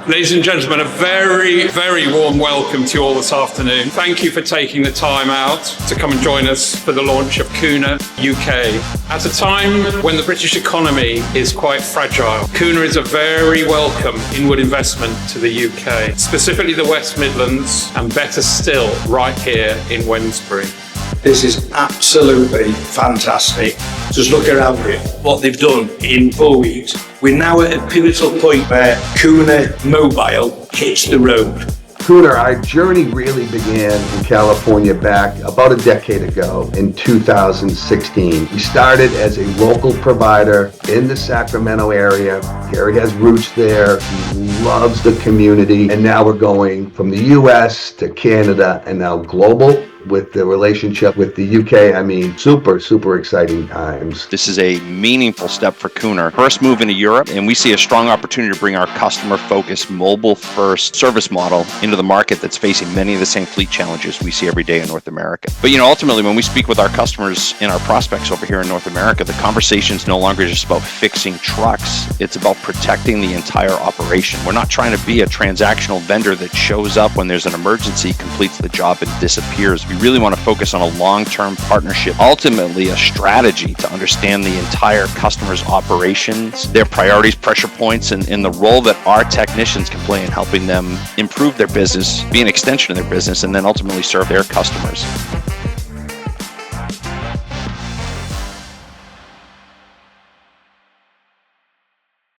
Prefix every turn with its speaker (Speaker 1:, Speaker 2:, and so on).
Speaker 1: Ladies and gentlemen, a very, very warm welcome to you all this afternoon. Thank you for taking the time out to come and join us for the launch of Kooner UK. At a time when the British economy is quite fragile, Kooner is a very welcome inward investment to the UK, specifically the West Midlands, and better still, right here in Wednesbury.
Speaker 2: This is absolutely fantastic. Just look around it, what they've done in 4 weeks. We're now at a pivotal point where Kooner Mobile hits the road.
Speaker 3: Kooner, our journey really began in California back about a decade ago in 2016. We started as a local provider in the Sacramento area. Gary has roots there. He loves the community. And now we're going from the US to Canada and now global with the relationship with the UK. I mean, super exciting times.
Speaker 4: This is a meaningful step for Kooner. First move into Europe, and we see a strong opportunity to bring our customer-focused, mobile-first service model into the market that's facing many of the same fleet challenges we see every day in North America. But ultimately, when we speak with our customers and our prospects over here in North America, the conversation's no longer just about fixing trucks. It's about protecting the entire operation. We're not trying to be a transactional vendor that shows up when there's an emergency, completes the job, and disappears. We really want to focus on a long-term partnership, ultimately a strategy to understand the entire customer's operations, their priorities, pressure points, and the role that our technicians can play in helping them improve their business, be an extension of their business, and then ultimately serve their customers.